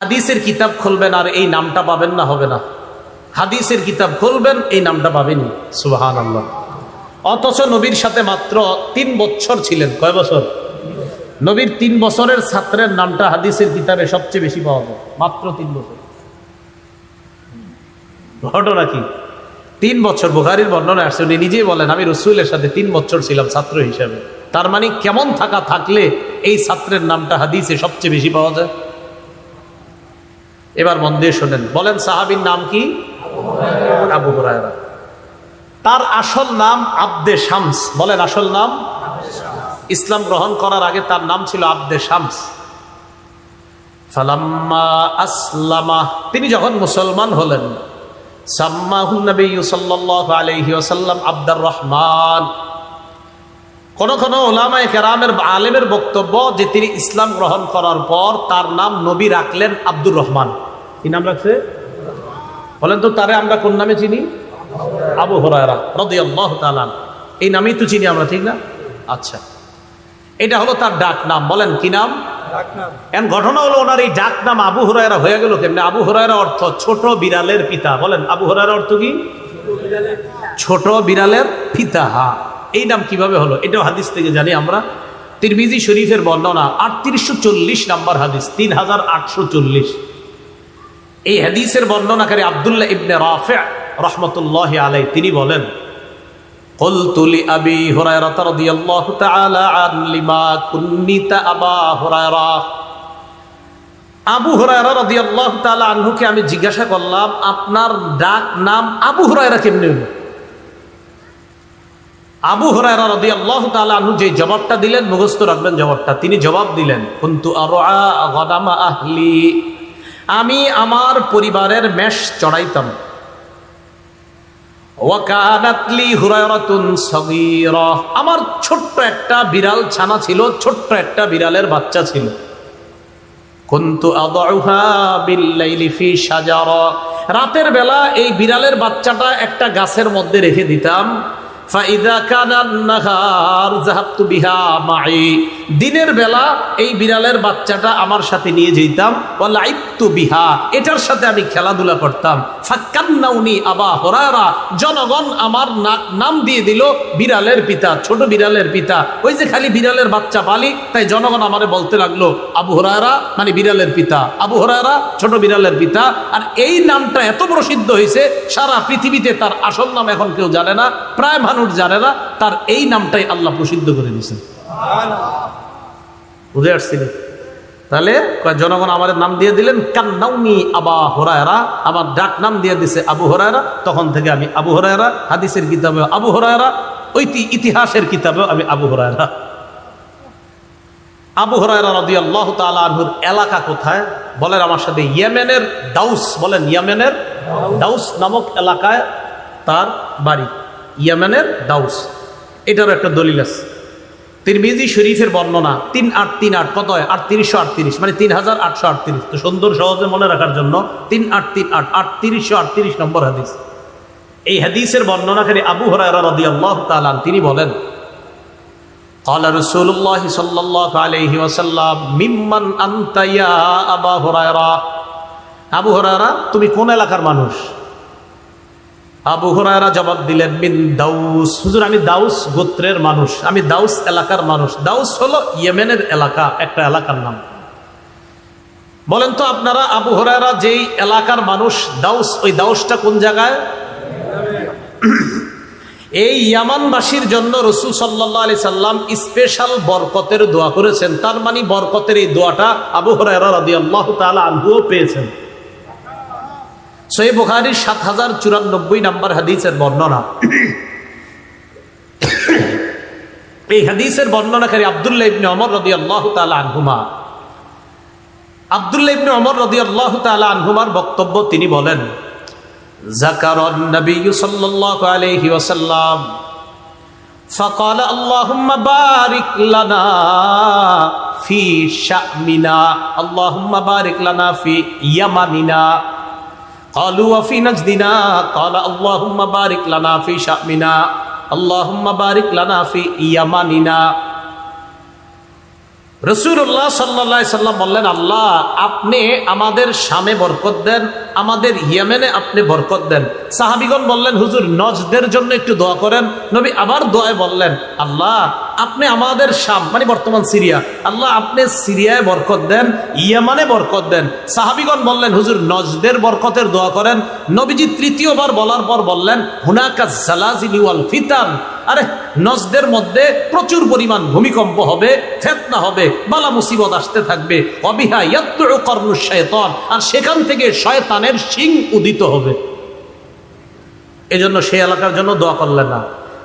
হাদিসের কিতাব খুলবেন আর এই নামটা পাবেন না, হবে না। হাদিসের কিতাব খুলবেন, এই নামটা পাবেনই। সুবহানাল্লাহ। অথচ নবীর সাথে মাত্র 3 বছর ছিলেন। কয় বছর? নবীর 3 বছরের ছাত্রের নামটা হাদিসের কিতাবে সবচেয়ে বেশি পাওয়া যায়, মাত্র 3 বছর। ঘটনা কি? 3 বছর বুখারীর বর্ণনা আসছে, উনি নিজেই বলেন আমি রাসূলের সাথে 3 বছর ছিলাম ছাত্র হিসাবে। তার মানে কেমন থাকলে এই ছাত্রের নামটা হাদিসে সবচেয়ে বেশি পাওয়া যায়। এবার মন দিয়ে শোনেন, বলেন সাহাবীর নাম কি? আবু হুরায়রা। তার আসল নাম আব্দে শামস। বলেন আসল নাম। ইসলাম গ্রহণ করার আগে তার নাম ছিল আব্দে শামস। ফালাম্মা আসলামা, তিনি যখন মুসলমান হলেন, সাম্মাহুন নবী সাল্লাল্লাহু আলাইহি ওয়াসাল্লাম আব্দুর রহমান। কোন কোন উলামায়ে কেরামের আলেমের বক্তব্য যে তিনি ইসলাম গ্রহণ করার পর তার নাম নবী রাখলেন আব্দুর রহমান। কি নাম রাখছে? বলেন তো, তারে আমরা কোন নামে চিনি? আবু হুরায়রা রাদিয়াল্লাহু তাআলা। এই নামেই তো চিনি আমরা, ঠিক না? আচ্ছা, এটা হলো তার ডাক নাম। বলেন কি নাম? এখন ঘটনা হলো ওনার এই ডাক নাম আবু হুরায়রা হয়ে গেল কেমনে? আবু হুরায়রা অর্থ ছোট বিড়ালের পিতা। বলেন আবু হুরায়রা অর্থ কি? ছোট বিড়ালের পিতা। হ্যাঁ, এই নাম কিভাবে হলো? এটাও হাদিস থেকে জানি আমরা। তিরমিজি শরীফের বর্ণনা 3840 নম্বর হাদিস, 3840। এই হাদিসের বর্ণনাকারী আব্দুল্লাহ ইবনে রাফি রাহমাতুল্লাহি আলাইহি, তিনি বলেন কুলতু লি আবি হুরায়রা রাদিয়াল্লাহু তাআলা আন লিমা কুন্নিতা আবা হুরায়রা। আবু হুরায়রা রাদিয়াল্লাহু তাআলা আনহুকে আমি জিজ্ঞাসা করলাম, আপনার ডাক নাম আবু হুরায়রা কেমনে হলো? আবু হুরায়রা রাদিয়াল্লাহু তাআলা আনহু যে জবাবটা দিলেন, মুখস্থ রাখবেন জবাবটা। তিনি জবাব দিলেন, কুনতু আরআ গানামা আহলি, আমি আমার পরিবারের মেষ চড়াইতাম। ওয়া কানাত লি হুরায়রাতুন সাগীরা, আমার ছোট্ট একটা বিড়াল ছানা ছিল, ছোট্ট একটা বিড়ালের বাচ্চা ছিল। কুনতু আদউহা বিল-লাইলি ফি শাজারা, রাতের বেলা এই বিড়ালের বাচ্চাটা একটা গাছের মধ্যে রেখে দিতাম। ফাইদা কানান নাহার যাহাবতু বিহা মাই, দিনের বেলা এই বিড়ালের বাচ্চাটা আমার সাথে নিয়ে যেতাম। ওয়া লাইবতু বিহা, এটার সাথে আমি খেলাধুলা করতাম। ফাকান্নাউনি আবা হুরায়রা, জনগণ আমার নাম দিয়ে দিল বিড়ালের পিতা, ছোট বিড়ালের পিতা। ওই যে খালি বিড়ালের বাচ্চা পালি, তাই জনগণ আমারে বলতে লাগলো আবু হুরায়রা মানে বিড়ালের পিতা, আবু হুরায়রা ছোট বিড়ালের পিতা। আর এই নামটা এত প্রসিদ্ধ হয়েছে, সারা পৃথিবীতে তার আসল নাম এখন কেউ জানে না, প্রায় মানুষ জানে না। তার এই নামটাই আল্লাহ প্রসিদ্ধ করে দিয়েছেন। বুঝে আসছিল? তাহলে জনগণ আমাদের নাম দিয়ে দিলেন কান্নাউনি আবা হুরায়রা, আমার ডাক নাম দিয়ে দিছে আবু হুরায়রা। তখন থেকে আমি আবু হুরায়রা, হাদিসের কিতাবে আবু হুরায়রা, ইতিহাসের কিতাবেও আমি আবু হুরায়রা। আবু হুরায়রা রাদিয়াল্লাহু তাআলা আনহুর এলাকা কোথায়? বলেন আমার সাথে, ইয়েমেনের দাউস। বলেন ইয়েমেনের দাউস নামক এলাকায় তার বাড়ি। ইয়েমেনের দাউস, এটারও একটা দলিল আছে। তিরমিজি শরীফের বর্ণনা 3838, কত হয়? 3838, মানে 3838। তো সুন্দর সহজে মনে রাখার জন্য 3838, 3838 নম্বর হাদিস। এই হাদিসের বর্ণনাকারী আবু হুরায়রা রাদিয়াল্লাহু তাআলা তিনি বলেন, ক্বালা রাসূলুল্লাহ সাল্লাল্লাহু আলাইহি ওয়াসাল্লাম মিম্মান আনতা ইয়া আবা হুরায়রা, আবু হুরায়রা তুমি কোন এলাকার মানুষ? আবু হুরায়রা জবাব দিলেন মিন দাউস, হুজুর আমি দাউস গোত্রের মানুষ, আমি দাউস এলাকার মানুষ। দাউস হলো ইয়েমেনের এলাকা, একটা এলাকার নাম। বলেন তো আপনারা, আবু হুরায়রা যেই এলাকার মানুষ দাউস, ওই দাউসটা কোন জায়গায়? এই ইয়ামানবাসীর জন্য রাসূল সাল্লাল্লাহু আলাইহি সাল্লাম স্পেশাল বরকতের দোয়া করেছেন। তার মানে বরকতের এই দোয়াটা আবু হুরায়রা রাদিয়াল্লাহু তাআলা আনহুও পেয়েছেন। সহিহ বুখারীর 7094 নম্বর হাদিসের বর্ণনা। এই হাদিসের বর্ণনাকারী আব্দুল্লাহ ইবনে ওমর রাদিয়াল্লাহু তাআলা আনহুমা। আব্দুল্লাহ ইবনে ওমর রাদিয়াল্লাহু তাআলা আনহুমার বক্তব্য, তিনি বলেন যাকারান নবী সাল্লাল্লাহু আলাইহি ওয়াসাল্লাম ফাকাল আল্লাহুম্মা বারিক লানা ফি শামিনা, আল্লাহুম্মা বারিক লানা ফি ইয়ামানিনা। قالوا وفي نجدنا قال اللهم بارك لنا في شأمنا اللهم بارك لنا في يماننا। রাসূলুল্লাহ সাল্লাল্লাহু আলাইহি সাল্লাম বললেন, আল্লাহ আপনি আমাদের শামে বরকত দেন, আমাদের ইয়েমেনে আপনি বরকত দেন। সাহাবীগণ বললেন, হুজুর নজদের জন্য একটু দোয়া করেন। নবী আবার দোয়ায় বললেন, আল্লাহ আপনি আমাদের শাম মানে বর্তমান সিরিয়া, আল্লাহ আপনি সিরিয়ায় বরকত দেন, ইয়েমানে বরকত দেন। সাহাবীগণ বললেন, হুজুর নজদের বরকতের দোয়া করেন। নবীজি তৃতীয়বার বলার পর বললেন, হুনাকা জালাজিল ওয়াল ফিতান, আরে নজদের মধ্যে প্রচুর পরিমাণ ভূমিকম্প হবে, ফিতনা হবে, বালা মুসিবত আসতে থাকবে, অবিহা ইয়াতলু করনু শায়তান, আর সেখান থেকে শয়তানের শিং উদিত হবে। এজন্য সেই এলাকার জন্য দোয়া করলেন না।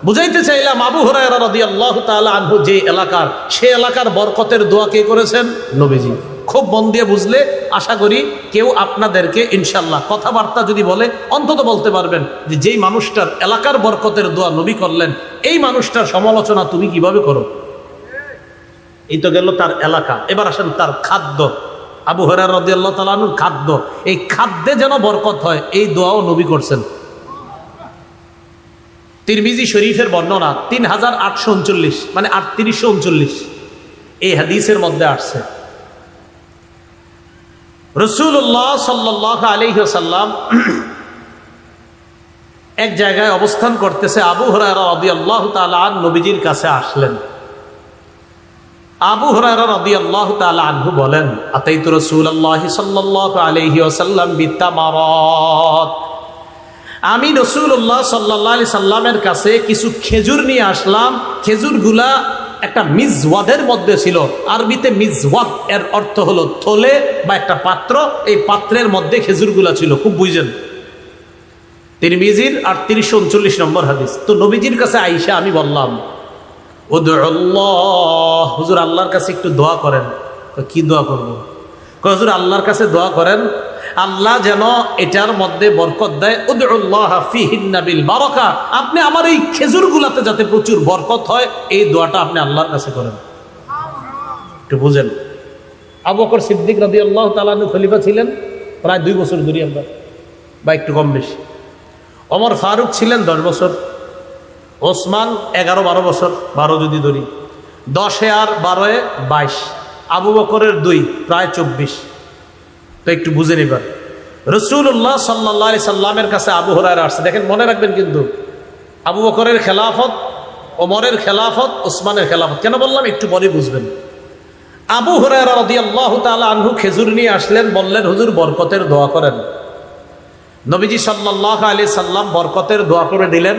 বুঝাইতে চাইলাম আবু হুরায়রা রাদিয়াল্লাহু তাআলা আনহু যে এলাকার, সেই এলাকার বরকতের দোয়া কে করেছেন? নবীজি। খুব মন দিয়ে বুঝলে আশা করি কেউ আপনাদেরকে ইনশাল্লাহ কথাবার্তা যদি বলে অন্তত বলতে পারবেন যে যেই মানুষটার এলাকার বরকতের দোয়া নবী করলেন, এই মানুষটার সমালোচনা তুমি কিভাবে করো। এই তো গেল তার এলাকা। এবার আসেন তার খাদ্য। আবু হুরায়রা রাদিয়াল্লাহু তাআলা আনহুর খাদ্য, এই খাদ্যে যেন বরকত হয় এই দোয়াও নবী করছেন। তিরমিজি শরীফের বর্ণনা 3839 মানে 3839 এই হাদিসের মধ্যে আসছে, রাসূলুল্লাহ সাল্লাল্লাহু আলাইহি ওয়াসাল্লাম এক জায়গায় অবস্থান করতেছে। আবু হুরায়রা রাদিয়াল্লাহু তাআলা আনহু নবীজির কাছে আসলেন। আবু হুরায়রা রাদিয়াল্লাহু তাআলা আনহু বলেন, আতাইতু রাসূলুল্লাহি সাল্লাল্লাহু আলাইহি ওয়াসাল্লাম বিতামারাত, আমি রাসূলুল্লাহ সাল্লাল্লাহু আলাইহি সাল্লামের কাছে কিছু খেজুর নিয়ে আসলাম। খেজুরগুলা একটা মিজওয়াদের মধ্যে ছিল। আরবিতে মিজওয়াদ এর অর্থ হলো থলে বা একটা পাত্র, এই পাত্রের মধ্যে খেজুরগুলা ছিল। খুব বুঝেন, তিরমিজির 3839 নম্বর হাদিস। তো নবীজির কাছে আইসা আমি বললাম, উদুল্লাহ, হুজুর আল্লাহর কাছে একটু দোয়া করেন। তো কি দোয়া করবো? হুজুর আল্লাহর কাছে দোয়া করেন আল্লাহ যেন এটার মধ্যে বরকত দেয়। উদুল্লাহ ফিহিন্না বিল বারাকা, আপনি আমার এই খেজুরগুলাতে যাতে প্রচুর বরকত হয় এই দোয়াটা আপনি আল্লাহর কাছে করেন। একটু বুঝেন, আবু বকর সিদ্দিক রাদিয়াল্লাহু তাআলা আনহু খলিফা ছিলেন প্রায় 2 বছর ধরে আমরা, বা একটু কম বেশি। ওমর ফারুক ছিলেন 10 বছর, ওসমান 11-12 বছর, 12 যদি ধরি, 10 আর 12 22, আবু বকরের 2 প্রায় 24। তো একটু বুঝে নিবার, রাসূলুল্লাহ সাল্লাল্লাহু আলাইহি সাল্লামের কাছে আবু হুরায়রা আসছে। দেখেন মনে রাখবেন কিন্তু আবু বকরের খেলাফত, ওমরের খেলাফত, ওসমানের খেলাফত। কেন বললাম একটু পরে বুঝবেন। আবু হুরায়রা রাদিয়াল্লাহু তাআলা আনহু খেজুর নিয়ে আসলেন, বললেন হুজুর বরকতের দোয়া করেন। নবীজি সাল্লাল্লাহু আলাইহি সাল্লাম বরকতের দোয়া করে দিলেন।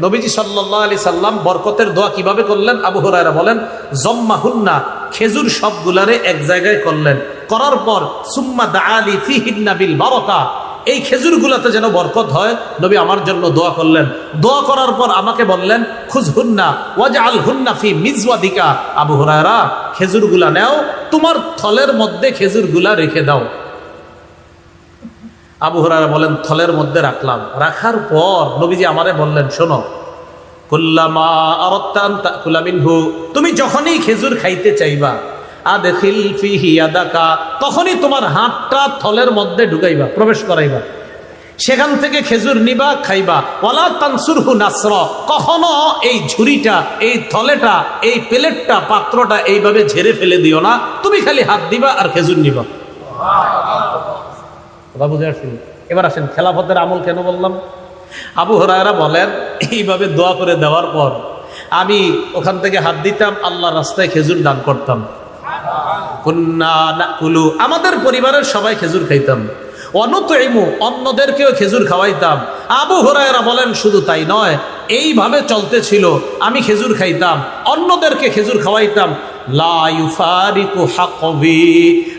নবীজি সাল্লাল্লাহু আলাইহি সাল্লাম বরকতের দোয়া কিভাবে করলেন? আবু হুরায়রা বলেন, জম্মাহুন্না, খেজুর সবগুলারে এক জায়গায় করলেন, করার পর সুম্মা দাআলি ফিহিন্না বিল বারাকা, এই খেজুরগুলাতে যেন বরকত হয় নবী আমার জন্য দোয়া করলেন। দোয়া করার পর আমাকে বললেন, খুযহুন্না ওয়াজআলহুন্না ফি মিজওয়াদিকা, আবু হুরায়রা খেজুরগুলা নাও, তোমার থলের মধ্যে খেজুরগুলা রেখে দাও। আবু হুরায়রা বলেন, থলের মধ্যে রাখলাম। রাখার পর নবীজি আমারে বললেন, শোনো, কুল্লামা আরাদতা আন তাকুলা মিনহু, তুমি যখনই খেজুর খাইতে চাইবা, আদখিল ফিহি ইয়াদাকা, তখনই তোমার হাতটা থলের মধ্যে ঢুকাইবা, প্রবেশ করাইবা, সেখান থেকে খেজুর নিবা, খাইবা। ওয়ালা তানসুরহু নাসরা, কখনো এই ঝুড়িটা, এই থলেটা, এই প্লেটটা, পাত্রটা এইভাবে ঝেড়ে ফেলে দিও না, তুমি খালি হাত দিবা আর খেজুর নিবা। কথা বুঝে আসেন? এবার আসেন খেলাফতের আমল কেন বললাম। আবু হুরায়রা বলেন, এইভাবে দোয়া করে দেওয়ার পর আমি ওখান থেকে হাত দিতাম, আল্লাহর রাস্তায় খেজুর দান করতাম। কুন্না নাকুলু, আমাদের পরিবারের সবাই খেজুর খাইতাম। অনুতইমু, অন্যদেরকেও খেজুর খাওয়াইতাম। আবু হুরায়রা বলেন, শুধু তাই নয়, এইভাবে চলতে ছিল, আমি খেজুর খাইতাম, অন্যদেরকে খেজুর খাওয়াইতাম। লা ইউফারিকু হাকবি,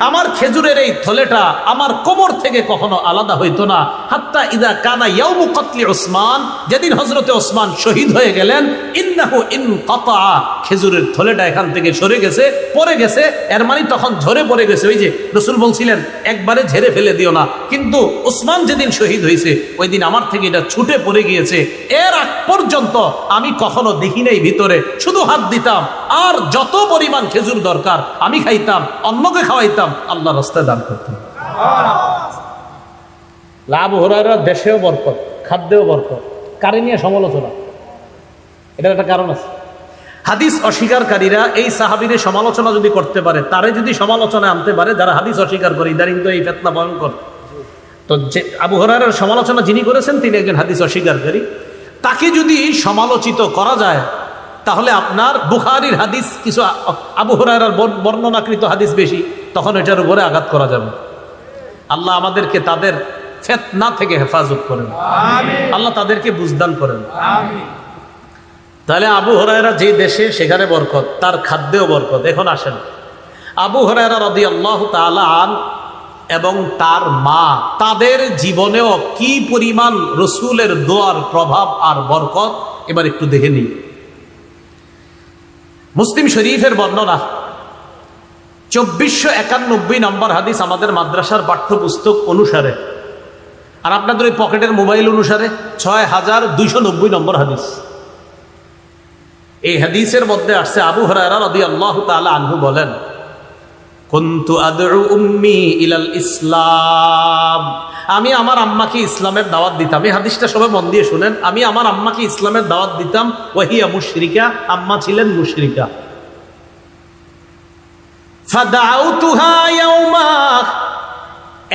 আমার খেজুরের এই থলেটা আমার কোমর থেকে কখনো আলাদা হইতো না। হাত্তা ইদা কানা ইয়াউমু কতলি ওসমান, যেদিন হযরতে ওসমান শহীদ হয়ে গেলেন, ইন্নাহু ইনকাতা, খেজুরের থলেটা এখান থেকে সরে গেছে, পড়ে গেছে। এর মানে তখন ঝরে পড়ে গেছে। ওই যে রাসূল বলছিলেন একবারে ঝেড়ে ফেলে দিও না, কিন্তু ওসমান যেদিন শহীদ হয়েছে ওই দিন আমার থেকে এটা ছুটে পড়ে গিয়েছে। এর আগ পর্যন্ত আমি কখনো দেখি নাই ভিতরে, শুধু হাত দিতাম, আর যত পরিমাণ খেজুর দরকার আমি খাইতাম, অন্যকে খাওয়াইতাম, আল্লাহর রাস্তায় দান করতাম। আবু হুরায়রা দেশেও বরকত, খাদ্যেও বরকত, কারে নিয়ে সমালোচনা, এটার একটা কারণ আছে। হাদিস অস্বীকারীরা এই সাহাবীর সমালোচনা যদি করতে পারে, তারে যদি সমালোচনায় আনতে পারে যারা হাদিস অস্বীকার করে, ইদানিং তো এই ফিতনা ভয়ঙ্কর। তো যে আবু হুরায়রার সমালোচনা যিনি করেছেন তিনি একজন হাদিস অস্বীকারী, তাকে যদি সমালোচিত করা যায় তাহলে আপনার বুখারীর হাদিস কিছু, আবু হুরায়রার বর্ণনাকৃত হাদিস বেশি, তখন এটার উপরে আঘাত করা যাবে। আল্লাহ আমাদেরকে তাদের ফিতনা থেকে হেফাজত করেন, আল্লাহ তাদেরকে বুঝদান করেন। তাহলে আবু হুরায়রা যে দেশে সেখানে বরকত, তার খাদ্যেও বরকত। এখন আসেন, আবু হুরায়রা রাদিয়াল্লাহু তাআলা আনহু এবং তার মা, তাদের জীবনেও কি পরিমাণ রসুলের দোয়ার প্রভাব আর বরকত এবার একটু দেখে নিই। মুসলিম শরীফের বর্ণনা 2491 নম্বর হাদিস আমাদের মাদ্রাসার পাঠ্যপুস্তক অনুসারে, আর আপনাদের ওই পকেটের মোবাইল অনুসারে 6290 নম্বর হাদিস। এই হাদিসের মধ্যে আসছে আবু হুরায়রা রাদিয়াল্লাহু তাআলা আনহু বলেন, কুনতু আদউ উম্মি ইলাল ইসলাম, আমি আমার আম্মাকে ইসলামের দাওয়াত দিতাম। এই হাদিসটা সবাই মন দিয়ে শুনেন। আমি আমার আম্মাকে ইসলামের দাওয়াত দিতাম, ওয়াহিয়া মুশরিকা, আম্মা ছিলেন মুশরিকা। ফাদাউতুহা ইয়াওমা,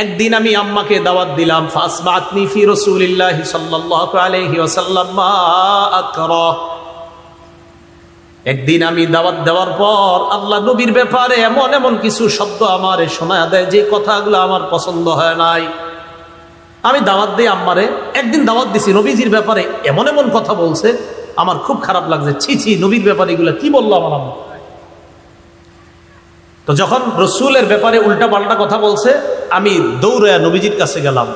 একদিন আমি আম্মাকে দাওয়াত দিলাম। ফাসবাতনি ফি রাসূলিল্লাহি সাল্লাল্লাহু আলাইহি ওয়াসাল্লাম মা আকরা, একদিন আমি দাওয়াত দেওয়ার পর আল্লাহ নবীর ব্যাপারে এমন এমন কিছু শব্দ আমার শোনায় দেয় যে কথাগুলো আমার পছন্দ হয় নাই। আমি দাওয়াত দিই আম্মারে, একদিন দাওয়াত দিছি, নবীজির ব্যাপারে এমন এমন কথা বলছে আমার খুব খারাপ লাগছে, ছি ছি, নবীর ব্যাপারে এগুলো কি বললো আমার আম্মা। তো যখন রসুলের ব্যাপারে উল্টা পাল্টা কথা বলছে, আমি দৌড়ে নবীজির কাছে গেলাম।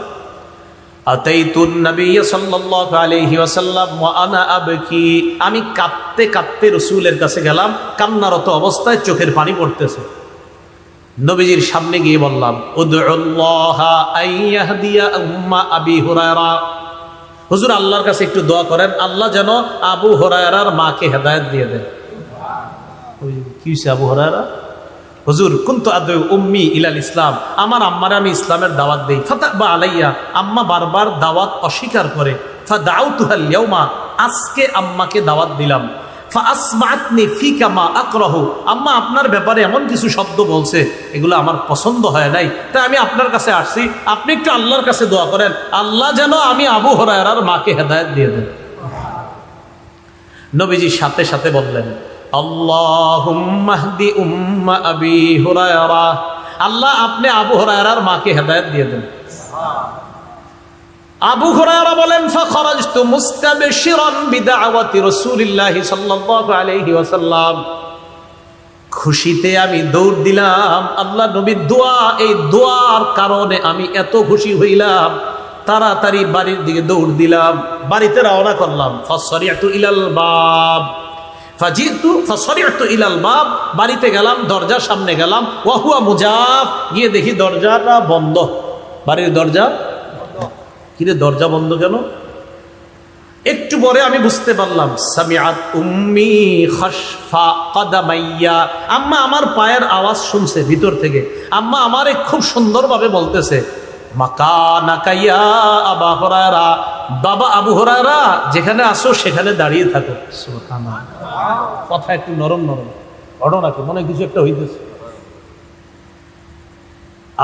আতাইতুন নবী সাল্লাল্লাহু আলাইহি ওয়াসাল্লাম ওয়া আনা আবকি, আমি কাঁদতে কাঁদতে রসুলের কাছে গেলাম, কান্নারত অবস্থায় চোখের পানি পড়তেছে। নবীজির সামনে গিয়ে বললাম, উদউল্লাহা আইয়াহদিয়া উম্মা আবি হুরায়রা, হুজুর আল্লাহর কাছে একটু দোয়া করেন, আল্লাহ যেন আবু হুরায়রার মাকে হেদায়েত দিয়ে দেন। কি হইছে আবু হুরায়রা? হুজুর কুনতু আদউ উম্মি ইলাল ইসলাম, আমার আম্মারে আমি ইসলামের দাওয়াত দেই। ফাতাবা আলাইয়া, আম্মা বারবার দাওয়াত অস্বীকার করে। ফাদাউতুহাল ইয়াউমা, আজকে আম্মাকে দাওয়াত দিলাম। ফাআসমাতনি ফিকা মা আকরাহু, আম্মা আপনার ব্যাপারে এমন কিছু শব্দ বলছে এগুলো আমার পছন্দ হয় নাই, তাই আমি আপনার কাছে আসছি, আপনি একটু আল্লাহর কাছে দোয়া করেন, আল্লাহ যেন আমি আবু হুরায়রার মাকে হেদায়েত দিয়ে দেন। নবীজি সাথে সাথে বললেন, আল্লাহুম্মা হদি উম্মা আবি হুরায়রা, আল্লাহ আপনি আবু হুরায়রার মাকে হেদায়েত দিয়ে দেন। আবু হুরায়রা বলেন, ফাখরাজতু মুস্তাবশিরান বিদাওয়াতি রাসূলিল্লাহি সাল্লাল্লাহু আলাইহি ওয়াসাল্লাম, খুশিতে আমি দৌড় দিলাম আল্লাহ নবীর দোয়া, এই দোয়ার কারণে আমি এত খুশি হইলাম, তাড়াতাড়ি বাড়ির দিকে দৌড় দিলাম, বাড়িতে রওনা করলাম। ফাসরিআতু ইলাল বাব, ফাসরিআতু ইলাল বাব, বাড়িতে গেলাম, দরজার সামনে গেলাম। ওয়া হুয়া মুজাব, গিয়ে দেখি দরজাটা বন্ধ, বাড়ির দরজা। কিরে দরজা বন্ধ কেন? একটু পরে আমি বুঝতে পারলাম, সামিআত উম্মি খাশফা কদামাইয়া, আম্মা আমার পায়ের আওয়াজ শুনছে ভিতর থেকে। আম্মা আমারে খুব সুন্দরভাবে বলতেছে, মাকানাকা ইয়া আবা হুরায়রা, বাবা আবু হুরায়রা যেখানে আসো সেখানে দাঁড়িয়ে থাকো। সুবহানাল্লাহ, কথা একটু নরম নরম, ঘটনা কি মনে কিছু একটা হইতেছে।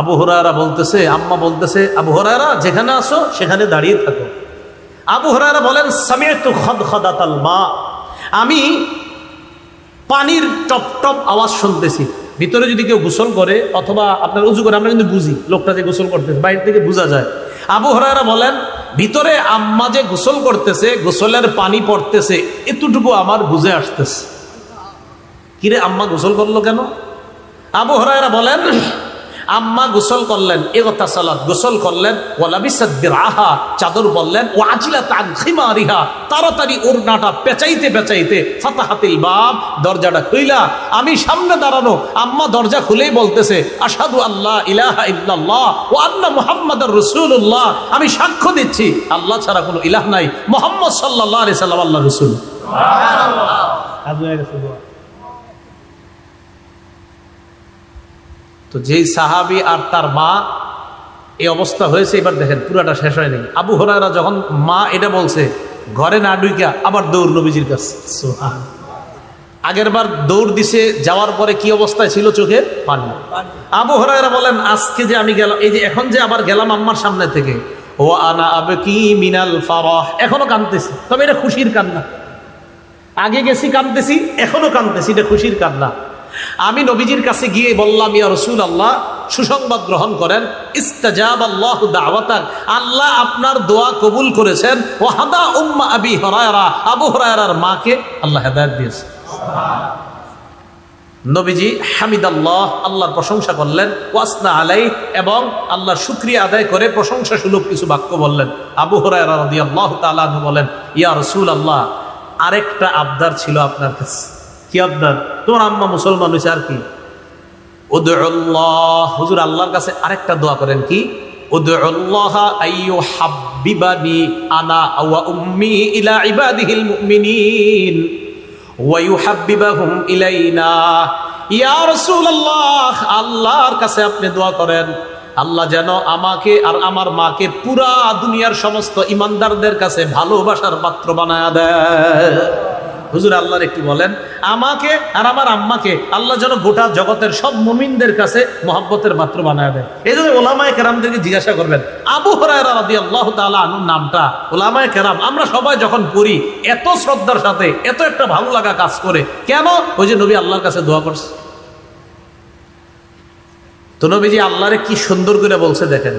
আবু হুরায়রা বলতেছে, আম্মা বলতেছে, আবু হুরায়রা যেখানে আসো সেখানে দাঁড়িয়ে থাকো। আবু হুরায়রা বলেন, সামিআতু খাদখাদাতাল মা, আমি পানির টপ টপ আওয়াজ শুনতেছি। ভিতরে যদি কেউ গোসল করে অথবা আপনার উজু করে, আমরা কিন্তু বুঝি লোকটা যে গোসল করতেছে, বাইরে থেকে বোঝা যায়। আবু হুরায়রা বলেন, ভিতরে আম্মা যে গোসল করতেছে, গোসলের পানি পড়তেছে, এতটুকু আমার বুঝে আসতেছে। কিরে আম্মা গোসল করলো কেন? আবু হুরায়রা বলেন, আম্মা গোসল করলেন, ইগতাসালাত, গোসল করলেন, ওয়ালাবিসাত দিরআহা, চাদর বললেন, ওয়াজিলাত আন খিমারিহা, তাড়াতাড়ি ওড়নাটা পেঁচাইতে পেঁচাইতে, ফাতাহাতিল বাব, দরজাটা খুইলা, আমি সামনে দাঁড়ানো, আম্মা দরজা খুলেই বলতেছে, আশহাদু আল্লা ইলাহা ইল্লাল্লাহ ওয়া আন্না মুহাম্মাদার রাসূলুল্লাহ, আমি সাক্ষ্য দিচ্ছি আল্লাহ ছাড়া কোনো ইলাহ নাই, মুহাম্মদ সাল্লাল্লাহু আলাইহি সাল্লাম আল্লাহর রাসূল। সুবহানাল্লাহ। আজ হয়ে গেছে দোয়া। তো যেই সাহাবী আর তার মা এই অবস্থা হয়েছে, এবার দেখেন পুরাটা শেষ হয়নি। আবু হুরায়রা যখন মা এটা বলছে, ঘরে না ঢুইকা আবার দৌড় নবীজির কাছে। আগের বার দৌড় দিছে, যাওয়ার পরে কি অবস্থায় ছিল? চোখের পানি। আবু হুরায়রা বলেন, আজকে যে আমি গেলাম, এই যে এখন যে আবার গেলাম আম্মার সামনে থেকে, ও আনা আবকি মিনাল ফারাহ, এখনো কাঁদতেছি। তবে এটা খুশির কান্না। আগে গেছি কাঁদতেছি, এখনো কাঁদতেছি, এটা খুশির কান্না। আমি নবীজির কাছে গিয়ে বললাম, ইয়া রাসূলুল্লাহ, সুসংবাদ গ্রহণ করেন, ইস্তাজাবাল্লাহু দাওয়াতাক, আল্লাহ আপনার দোয়া কবুল করেছেন। ওয়া হাদা উম্মা আবি হুরায়রা, আবু হুরায়রার মাকে আল্লাহ হেদায়েত দিয়েছে। নবীজি হামিদাল্লাহ, আল্লাহর প্রশংসা করলেন, ওয়াসনা আলাই, এবং আল্লাহর শুকরিয়া আদায় করে প্রশংসা সুলভ কিছু বাক্য বললেন। আবু হুরায়রা রাদিয়াল্লাহু তাআলা আনহু বলেন, ইয়া রাসূলুল্লাহ, আরেকটা আবদার ছিল আপনার কাছে। কি আবদার? তোমার আম্মা মুসলমান হয়েছে, আর কি? উদউল্লাহ, হুজুর আল্লাহর কাছে আরেকটা দোয়া করেন। কি? উদউল্লাহ আইয়ুহাব্বিবানি আনা ওয়া উম্মি ইলা ইবাদিহিল মুমিনিন ওয়া ইউহাব্বিবাহুম ইলাইনা। ইয়া রাসূলুল্লাহ, আল্লাহর কাছে আপনি দোয়া করেন, আল্লাহ যেন আমাকে আর আমার মাকে পুরা দুনিয়ার সমস্ত ইমানদারদের কাছে ভালোবাসার পাত্র বানায়া দেয়। হুজুর আল্লাহর একটু বলেন, আমাকে আর আমার আম্মাকে আল্লাহ যেন গোটা জগতের সব মুমিনদের কাছে মহব্বতের পাত্র বানায় দেয়। এই জন্য ওলামায়ে কেরামদেরকে জিজ্ঞাসা করবেন, আবু হুরায়রা রাদিয়াল্লাহু তাআলা আনহুর নামটা ওলামায়ে কেরাম আমরা সবাই যখন পড়ি এত শ্রদ্ধার সাথে, এত একটা ভালো লাগা কাজ করে কেন? ওই যে নবী আল্লাহর কাছে দোয়া করছে। তো নবীজি আল্লাহরে কি সুন্দর করে বলছে দেখেন,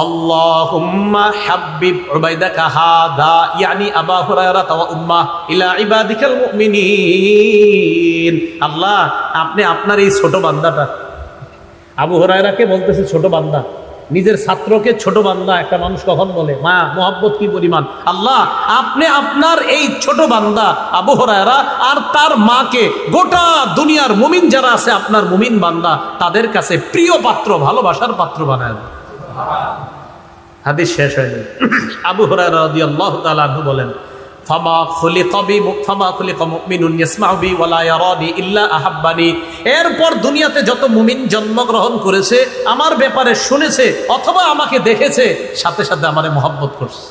আল্লাহুম্মা হাব্বিব উবাইদাকা হাদা ইয়ানি আবু হুরায়রা ওয়া উম্মা ইলা ইবাদিকাল মুমিনিন। আল্লাহ, আপনি আপনার এই ছোট বান্দাটা, আবু হুরায়রাকে বলতেছে ছোট বান্দা, নিজের ছাত্রকে ছোট বান্দা একটা মানুষ কখন বলে? মা, মোহাব্বত কি পরিমাণ! আল্লাহ, আপনি আপনার এই ছোট বান্দা আবু হুরায়রা আর তার মাকে গোটা দুনিয়ার মুমিন যারা আছে আপনার মুমিন বান্দা তাদের কাছে প্রিয় পাত্র, ভালোবাসার পাত্র বানায়। হাদিস শেষ হয়নি। আবু হুরায়রা রাদিয়াল্লাহু তাআলা আনহু বলেন, ফামা খুলিকা মুমিনুন ইয়াসমাউ বি ওয়া লা ইয়ারানি ইল্লা আহাব্বানি। এরপর দুনিয়াতে যত মুমিন জন্মগ্রহণ করেছে, আমার ব্যাপারে শুনেছে অথবা আমাকে দেখেছে, সাথে সাথে আমারে মহব্বত করছে।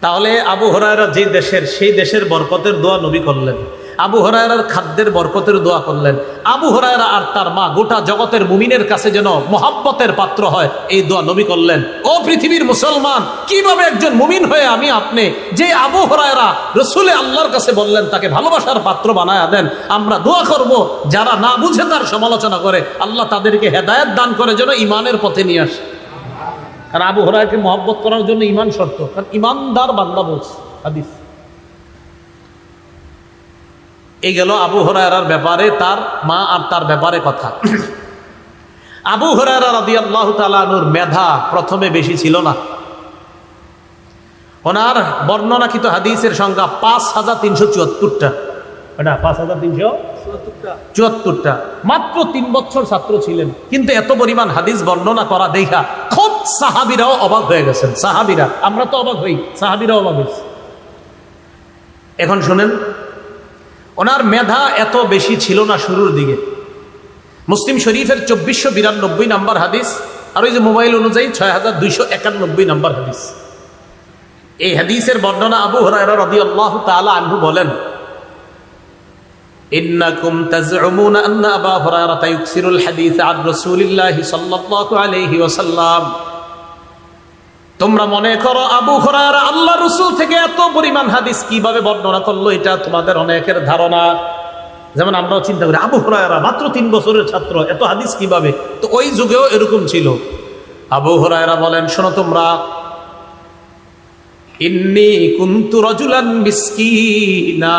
তাহলে আবু হুরায়রা যে দেশের, সেই দেশের বরকতের দোয়া নবী করলেন। আবু হুরায়রার খাদ্যের বরকতের দোয়া করলেন। আবু হুরায়রা আর তার মা গোটা জগতের মুমিনের কাছে যেন মহব্বতের পাত্র হয়, এই দোয়া নবী করলেন। ও পৃথিবীর মুসলমান, কিভাবে একজন মুমিন হয়ে আমি আপনি যে আবু হুরায়রা রাসূলে আল্লাহর কাছে বললেন তাকে ভালোবাসার পাত্র বানায়া দেন, আমরা দোয়া করব যারা না বুঝে তার সমালোচনা করে আল্লাহ তাদেরকে হেদায়েত দান করে যেন ঈমানের পথে নিয়ে আসে। কারণ আবু হুরায়রাকে মহব্বত করার জন্য ঈমান শর্ত, কারণ ঈমানদার বান্দা বলছে হাদিস। এই গেল আবু হুরায়রার ব্যাপারে, তার মা আর তার ব্যাপারে কথা। আবু হুরায়রা রাদিয়াল্লাহু তাআলা আনহুর মেধা প্রথমে বেশি ছিল না। ওনার বর্ণনাকৃত হাদিসের সংখ্যা 5374টা। এটা 5374টা। মাত্র 3 বছর ছাত্র ছিলেন, কিন্তু এত পরিমাণ হাদিস বর্ণনা করা দেখা খুব সাহাবীরাও অবাক হয়ে গেছেন। সাহাবীরা, আমরা তো অবাক হই, সাহাবীরাও অবাক হয়েছে। এখন শুনেন, ওনার মেধা এত বেশি ছিল না শুরুর দিকে। মুসলিম শরীফের 2492 নম্বর হাদিস, আর ওই যে মোবাইল অনুযায়ী 6291 নম্বর হাদিস। এই হাদিসের বর্ণনা আবু হুরায়রা রাদিয়াল্লাহু তাআলা আনহু বলেন, ইন্নাকুম তাজউমুনা আন্না আবু হুরায়রা ইউকসিরুল হাদিস আন রাসূলিল্লাহি সাল্লাল্লাহু আলাইহি ওয়াসাল্লাম। তোমরা মনে করো আবু হুরায়রা আল্লাহ রাসূল থেকে এত পরিমাণ হাদিস কিভাবে বর্ণনা করলো, এটা তোমাদের অনেকের ধারণা। যেমন আমরাও চিন্তা করি আবু হুরায়রা মাত্র 3 বছরের ছাত্র, এত হাদিস কিভাবে? তো ওই যুগেও এরকম ছিল। আবু হুরায়রা বলেন, শোনো তোমরা, ইন্নী কুনতু রাজুলান মিসকিনা,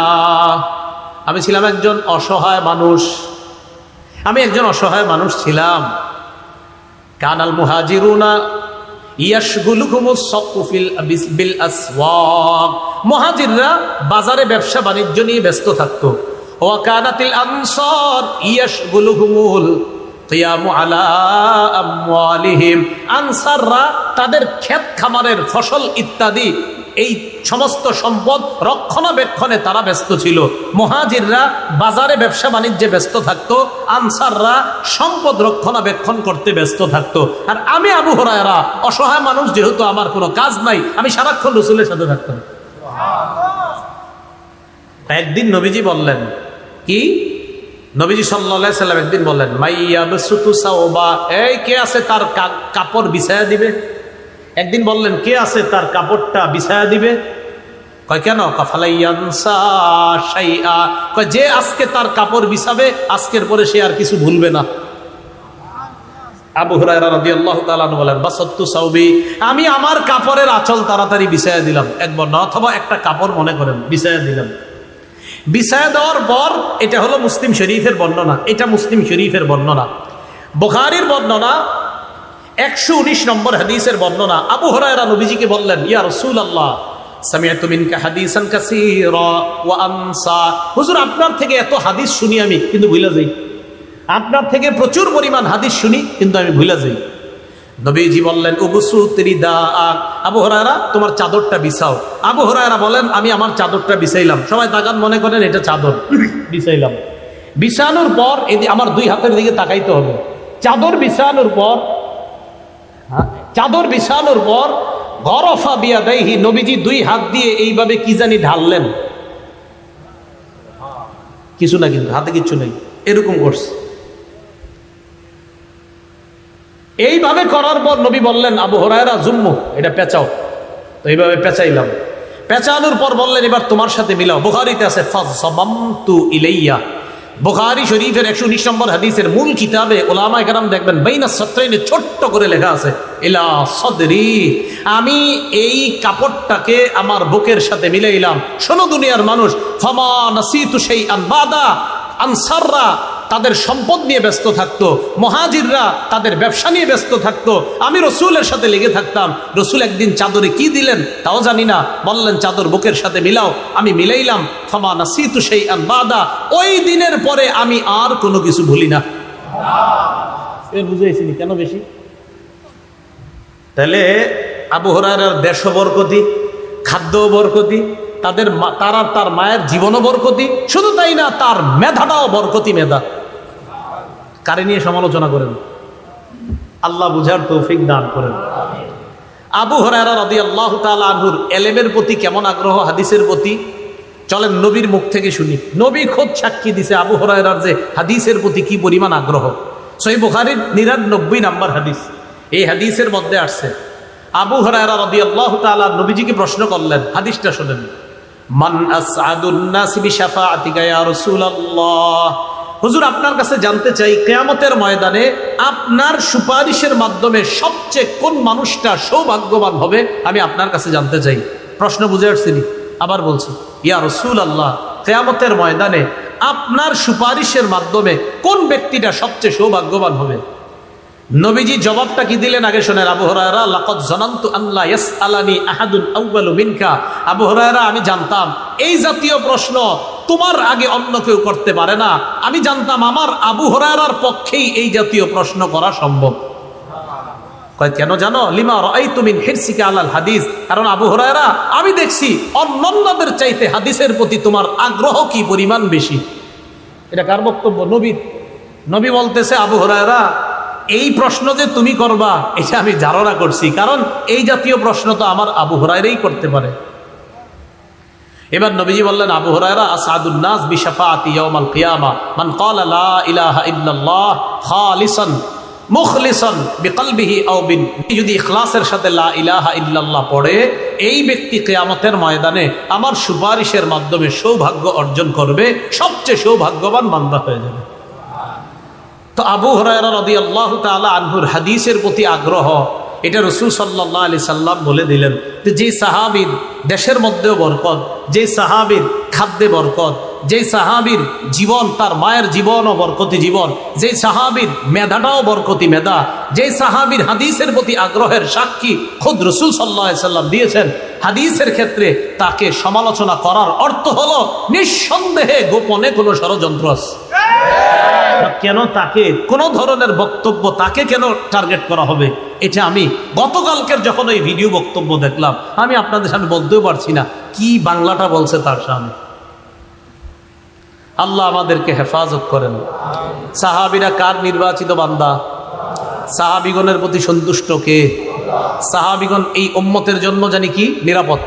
আমি ছিলাম একজন অসহায় মানুষ। আমি একজন অসহায় মানুষ ছিলাম। কানাল মুহাজিরুনা ইয়াশগুলুকুমুস সাকু বিল আসওয়াক, মুহাজিররা বাজারে ব্যবসা বাণিজ্য নিয়ে ব্যস্ত থাকতো। ওয়া কানাতিল আনসার ইয়াশগুলুকুমুল কিয়ামু আলা আমওয়ালিহিম, আনসাররা তাদের ক্ষেত খামারের ফসল ইত্যাদি এই সমস্ত সম্পদ রক্ষণাবেক্ষণে তারা ব্যস্ত ছিল। মুহাজিররা বাজারে ব্যবসা বাণিজ্যে ব্যস্ত থাকতো, আনসাররা সম্পদ রক্ষণাবেক্ষণ করতে ব্যস্ত থাকতো। আর আমি আবু হুরায়রা অসহায় মানুষ, যেহেতু আমার কোনো কাজ নাই, আমি সারাক্ষণ রাসূলের সাথে থাকতাম। একদিন নবীজি বললেন কি, নবীজি সাল্লাল্লাহু আলাইহি সাল্লাম একদিন বললেন, মাইয়াবসুতু সাওবা, এই কে আছে তার কাপড় বিছায়া দিবে? একদিন বললেন, কে আছে তার কাপড়টা বিছায়া দিবে? কয় কেন? কাফালাইয়ানসা শাইআ, কয় যে আজকে তার কাপড় বিছাবে আজকের পরে সে আর কিছু ভুলবে না। আবু হুরায়রা রাদিয়াল্লাহু তাআলা আনহু বলেন, বাসাততু সাওবি, আমি আমার কাপড়ের আঁচল তাড়াতাড়ি বিছায়া দিলাম, একবার না, অথবা একটা কাপড় মনে করেন বিছায়া দিলাম। বিছায়া দেওয়ার পর, এটা হলো মুসলিম শরীফের বর্ণনা, এটা মুসলিম শরীফের বর্ণনা। বুখারীর বর্ণনা 119 নম্বর হাদিসের বর্ণনা। আবু হুরায়রা নবীজিকে বললেন, ইয়া রাসূলুল্লাহ, সামিআতু মিনকা হাদিসান কাসীরা ওয়া আনসা, হুজুর আপনার থেকে এত হাদিস শুনি আমি, কিন্তু ভুলে যাই। আপনার থেকে প্রচুর পরিমাণ হাদিস শুনি, কিন্তু আমি ভুলে যাই। নবীজি বললেন, উবসুত রিদাআক, আবু হুরায়রা তোমার চাদরটা বিছাও। আবু হুরায়রা বলেন, আমি আমার চাদরটা বিছাইলাম। সবাই তাকান, মনে করেন এটা চাদর। বিছাইলাম, বিছানোর পর আমার দুই হাতের দিকে তাকাইতে হবে। চাদর বিছানোর পর, চাদর বিছানোর পর গরফা বিয়াদাইহি, নবীজি দুই হাত দিয়ে এইভাবে কি জানি ঢাললেন, কিছু না, কিন্তু হাতে কিছু নেই, এরকম করছে। এইভাবে করার পর নবী বললেন, আবু হুরায়রা জুম্মু, এটা পেঁচাও। তো এইভাবে পেঁচাইলাম, পেঁচানোর পর বললেন, এবার তোমার সাথে মিলাও। বুখারীতে আছে ফাযযামামতু ইলাইয়া, বুখারী শরীফের 119 নম্বর হাদিসের মূল কিতাবে উলামায়ে কেরাম দেখবেন বাইনা সাত্রাইনে ছোট্ট করে লেখা আছে, ইলা সাদরি, আমি এই কাপড়টাকে আমার বুকের সাথে মিলাইলাম। শোনো দুনিয়ার মানুষ, ফামা নাসিতু শাইআন বাদা, আনসাররা তাদের সম্পদ নিয়ে ব্যস্ত থাকতো, মুহাজিররা তাদের ব্যবসা নিয়ে ব্যস্ত থাকতো, আমি রসুলের সাথে লেগে থাকতাম। রসুল একদিন চাদরে কি দিলেন তাও জানি না, বললেন চাদর বুকের সাথে মিলাও, আমি মিলাইলাম। ফামা নাসিতু শাইআন বাদা, ওই দিনের পরে আমি আর কোনো কিছু ভুলি না। বুঝাইছি কেন বেশি? তাহলে আবু হুরায়রার দেশও বরকতি, খাদ্য বরকতি, তার মায়ের জীবনও বরকতি, শুধু তাই না, তার মেধাটাও বরকতি মেধা। কারে নিয়ে সমালোচনা করেন? আল্লাহ বুঝার তৌফিক দান করেন। আবু হুরায়রা রাদিয়াল্লাহু তাআলা আনহুর ইলমের প্রতি কেমন আগ্রহ, হাদিসের প্রতি, চলেন নবীর মুখ থেকে শুনি। নবী খোদ সাক্ষী দিছে আবু হুরায়রার যে হাদিসের প্রতি কি পরিমাণ আগ্রহ। সহিহ বুখারীর 99 নম্বর হাদিস, এই হাদিসের মধ্যে আসছে, আবু হুরায়রা রাদিয়াল্লাহু তাআলা নবীজিকে প্রশ্ন করলেন, হাদিসটা শুনেন, মান আসআদুন নাসি বিশাফাআতিকা ইয়া রাসূলুল্লাহ, হুজুর আপনার কাছে জানতে চাই, কিয়ামতের ময়দানে আপনার সুপারিশের মাধ্যমে সবচেয়ে কোন মানুষটা সৌভাগ্যবান হবে, আমি আপনার কাছে জানতে চাই। প্রশ্ন বুঝে আসছিনি? আবার বলছি, ইয়া রাসূলুল্লাহ, কিয়ামতের ময়দানে আপনার সুপারিশের মাধ্যমে কোন ব্যক্তিটা সবচেয়ে সৌভাগ্যবান হবে? নবীজি জবাবটা কি দিলেন আগে শোনেন। আবু হুরায়রা, লাকাদ জানান্তু আল্লা ইয়াসআলানি আহাদুন আউয়ালু মিনকা, আবু হুরায়রা আমি জানতাম এই জাতীয় প্রশ্ন তোমার আগে অন্য কেউ করতে পারে না। আমি জানতাম আমার আবু হুরায়রার পক্ষেই এই জাতীয় প্রশ্ন করা সম্ভব। কয় কেন জানো? লিমা রাআইতু মিন হিরসিকা আলাল হাদিস, কারণ আবু হুরায়রা আমি দেখছি অন্যান্যদের চাইতে হাদিসের প্রতি তোমার আগ্রহ কি পরিমাণ বেশি। এটা কার বক্তব্য? নবী বলতেছে, আবু হুরায়রা এই প্রশ্ন যে তুমি করবা এটা আমি ধারণা করছি, কারণ এই জাতীয় প্রশ্ন তো আমার আবু হুরায়রাই করতে পারে। এবার নবীজি বললেন, আবু হুরায়রা, আসআদুন নাস বিশাফাআতি ইয়াউমাল কিয়ামা মান ক্বালা লা ইলাহা ইল্লাল্লাহ খালিসান মুখলিসান বিকলবিহি আও বিন, যদি ইখলাসের সাথে লা ইলাহা ইল্লাল্লাহ পড়ে, এই ব্যক্তি কিয়ামতের ময়দানে আমার সুপারিশের মাধ্যমে সৌভাগ্য অর্জন করবে, সবচেয়ে সৌভাগ্যবান বান্দা হয়ে যাবে। তো আবু হুরায়রা রাদিয়াল্লাহু তাআলা আনহুর হাদিসের প্রতি আগ্রহ, এটা রাসূল সাল্লাল্লাহু আলাইহি সাল্লাম বলে দিলেন যে সাহাবীর দেশের মধ্যেও বরকত, যে সাহাবীর খাদ্যে বরকত, যে সাহাবীর জীবন তার মায়ের জীবনও বরকতি জীবন, যে সাহাবীর মেধাটাও বরকতি মেধা, যে সাহাবীর হাদিসের প্রতি আগ্রহের সাক্ষী খুদ রাসূল সাল্লাল্লাহু আলাইহি সাল্লাম দিয়েছেন, হাদিসের ক্ষেত্রে তাকে সমালোচনা করার অর্থ হলো নিঃসন্দেহে গোপনে কোনো ষড়যন্ত্র আছে। কেন তাকে কোন ধরনের বক্তব্য তাকে কেন টার্গেট করা হবে, এটা আমি গতকালকের যখন ওই ভিডিও বক্তব্য দেখলাম, আমি আপনাদের সামনে বলতেও পারছি না কি বাংলাটা বলছে তার সামনে। আল্লাহ আমাদেরকে হেফাজত করেন। সাহাবীরা কার নির্বাচিত বান্দা? সাহাবীগণের প্রতি সন্তুষ্ট কে? সাহাবীগণ এই উম্মতের জন্য জানি কি নিরাপদ,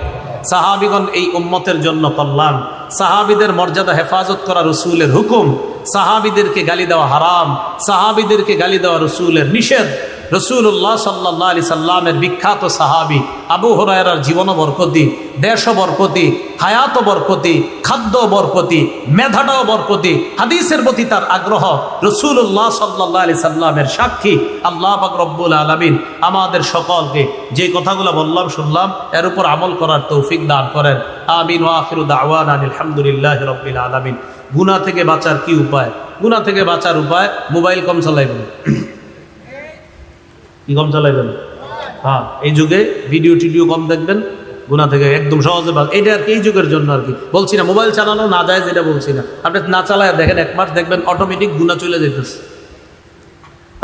সাহাবীগণ এই উম্মতের জন্য কল্যাণ। সাহাবীদের মর্যাদা হেফাজত করা রসুলের হুকুম, সাহাবীদেরকে গালি দেওয়া হারাম, সাহাবীদেরকে গালি দেওয়া রসুলের নিষেধ। রসুল্লাহ সাল্লাল্লাহু আলাইহি সাল্লামের বিখ্যাত সাহাবী আবু হুরায়রার জীবন বরকতি, দেশ বরকতি, হায়াত বরকতি, খাদ্য বরকতি, মেধাটাও বরকতি, হাদিসের প্রতি তার আগ্রহ রসুল্লাহ সাল্লাল্লাহু আলাইহি সাল্লামের সাক্ষী। আল্লাহ পাক রব্বুল আলামিন আমাদের সকলকে যে কথাগুলো বললাম শুনলাম এর উপর আমল করার তৌফিক দান করেন। আমিন ওয়া আখিরু দাওয়ানা আলহামদুলিল্লাহি রাব্বিল আলামিন। গুনাহ থেকে বাঁচার কি উপায়? গুনাহ থেকে বাঁচার উপায়, মোবাইল কম চালাইবেন। কি কম চালাইবেন? হ্যাঁ, এই যুগে ভিডিও টিডিও কম দেখবেন, গুনাহ থেকে একদম সহজে এটা আর কি এই যুগের জন্য আর কি বলছি না। মোবাইল চালানো না যায় যেটা বলছি না, আপনি না চালায় দেখেন 1 মাস দেখবেন অটোমেটিক গুনাহ চলে যেতেছে।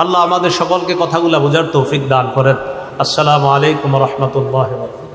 আল্লাহ আমাদের সকলকে কথাগুলা বোঝার তৌফিক দান করেন। আসসালামু আলাইকুম ওয়া রাহমাতুল্লাহি ওয়া বারাকাতুহু।